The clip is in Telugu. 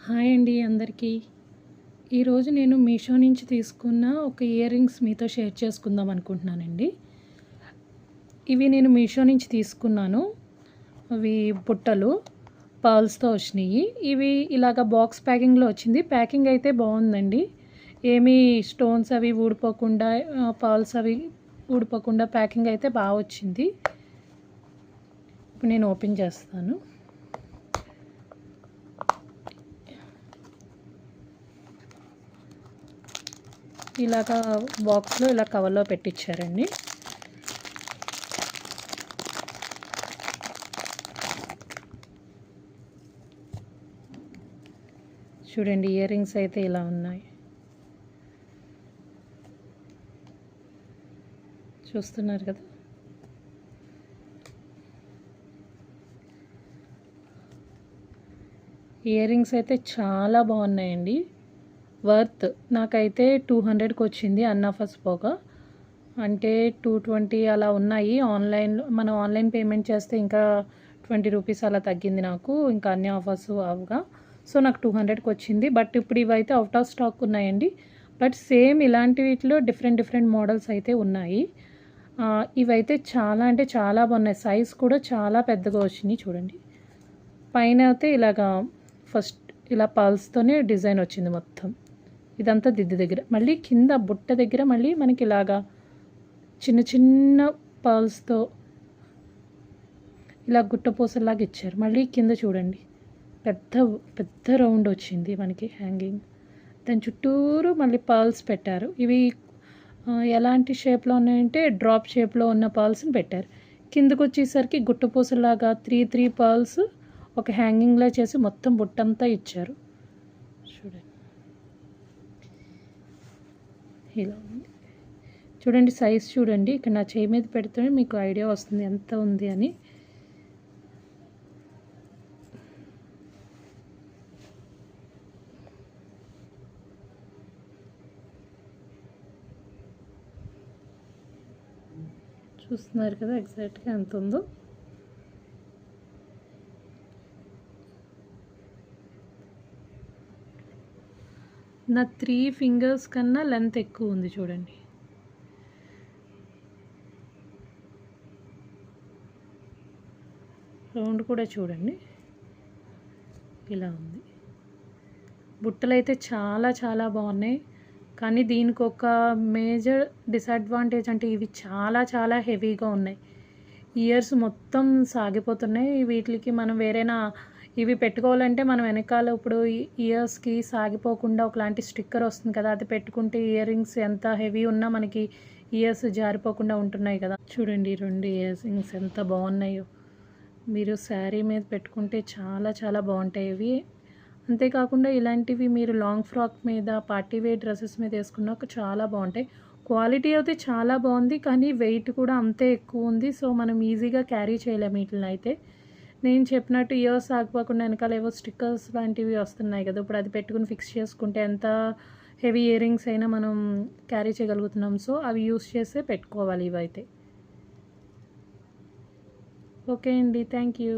హాయ్ అండి అందరికీ. ఈరోజు నేను మీషో నుంచి తీసుకున్న ఒక ఇయర్ రింగ్స్ మీతో షేర్ చేసుకుందాం అనుకుంటున్నానండి. ఇవి నేను మీషో నుంచి తీసుకున్నాను. అవి బుట్టలు పర్ల్స్తో వచ్చినాయి. ఇవి ఇలాగ బాక్స్ ప్యాకింగ్లో వచ్చింది. ప్యాకింగ్ అయితే బాగుందండి. ఏమీ స్టోన్స్ అవి ఊడిపోకుండా పర్ల్స్ అవి ఊడిపోకుండా ప్యాకింగ్ అయితే బాగా వచ్చింది. ఇప్పుడు నేను ఓపెన్ చేస్తాను. ఇలాగా బాక్స్లో ఇలా కవర్లో పెట్టించారండి. చూడండి, ఇయర్ రింగ్స్ అయితే ఇలా ఉన్నాయి. చూస్తున్నారు కదా. ఇయర్ రింగ్స్ అయితే చాలా బాగున్నాయండి. వర్త్ నాకైతే 200కి వచ్చింది అన్నాఫస్ పోగా. అంటే 220 అలా ఉన్నాయి. ఆన్లైన్లో మనం ఆన్లైన్ పేమెంట్ చేస్తే ఇంకా 20 రూపీస్ అలా తగ్గింది నాకు, ఇంకా అన్ని ఆఫర్స్ అవగా. సో నాకు 200కి వచ్చింది. బట్ ఇప్పుడు ఇవైతే అవుట్ ఆఫ్ స్టాక్ ఉన్నాయండి. బట్ సేమ్ ఇలాంటి వీటిలో డిఫరెంట్ మోడల్స్ అయితే ఉన్నాయి. ఇవైతే చాలా అంటే చాలా బాగున్నాయి. సైజ్ కూడా చాలా పెద్దగా వచ్చినాయి. చూడండి, పైన అయితే ఇలాగా ఫస్ట్ ఇలా పల్స్తోనే డిజైన్ వచ్చింది మొత్తం. ఇదంతా దిద్దు దగ్గర, మళ్ళీ కింద బుట్ట దగ్గర మళ్ళీ మనకి ఇలాగా చిన్న పర్ల్స్తో ఇలా గుట్టపూసలాగా ఇచ్చారు. మళ్ళీ కింద చూడండి, పెద్ద రౌండ్ వచ్చింది మనకి హ్యాంగింగ్. దాని చుట్టూరు మళ్ళీ పర్ల్స్ పెట్టారు. ఇవి ఎలాంటి షేప్లో ఉన్నాయంటే డ్రాప్ షేప్లో ఉన్న పర్ల్స్ని పెట్టారు. కిందకు వచ్చేసరికి గుట్టపూసలాగా త్రీ పర్ల్స్ ఒక హ్యాంగింగ్లా చేసి మొత్తం బుట్టంతా ఇచ్చారు. చూడండి, ఇలా ఉంది. చూడండి సైజ్ చూడండి. ఇక్కడ నా చేయి మీద పెడితే మీకు ఐడియా వస్తుంది ఎంత ఉంది అని. చూస్తున్నారు కదా ఎగ్జాక్ట్గా ఎంత ఉందో. నా 3 ఫింగర్స్ కన్నా లెంత్ ఎక్కువ ఉంది. చూడండి, రౌండ్ కూడా చూడండి ఇలా ఉంది. బుట్టలు అయితే చాలా బాగున్నాయి. కానీ దీనికి ఒక మేజర్ డిసడ్వాంటేజ్ అంటే ఇవి చాలా హెవీగా ఉన్నాయి. ఇయర్స్ మొత్తం సాగిపోతున్నాయి. వీటికి మనం వేరేనా ఇవి పెట్టుకోవాలంటే మనం వెనకాల ఇప్పుడు ఇయర్స్కి సాగిపోకుండా ఒకలాంటి స్టిక్కర్ వస్తుంది కదా, అది పెట్టుకుంటే ఇయర్ రింగ్స్ ఎంత హెవీ ఉన్నా మనకి ఇయర్స్ జారిపోకుండా ఉంటున్నాయి కదా. చూడండి 2 ఇయర్ రింగ్స్ ఎంత బాగున్నాయో. మీరు శారీ మీద పెట్టుకుంటే చాలా బాగుంటాయి ఇవి. అంతేకాకుండా ఇలాంటివి మీరు లాంగ్ ఫ్రాక్ మీద పార్టీ వేర్ డ్రెస్సెస్ మీద వేసుకున్నాక చాలా బాగుంటాయి. క్వాలిటీ అయితే చాలా బాగుంది, కానీ వెయిట్ కూడా అంతే ఎక్కువ ఉంది. సో మనం ఈజీగా క్యారీ చేయలేము వీటిని. అయితే నేను చెప్పినట్టు ఇయర్స్ ఆగిపోకుండా వెనకాల ఏవో స్టిక్కర్స్ లాంటివి వస్తున్నాయి కదా, ఇప్పుడు అది పెట్టుకుని ఫిక్స్ చేసుకుంటే ఎంత హెవీ ఇయర్ రింగ్స్ అయినా మనం క్యారీ చేయగలుగుతున్నాం. సో అవి యూస్ చేస్తే పెట్టుకోవాలి ఇవైతే. ఓకే అండి, థ్యాంక్ యూ.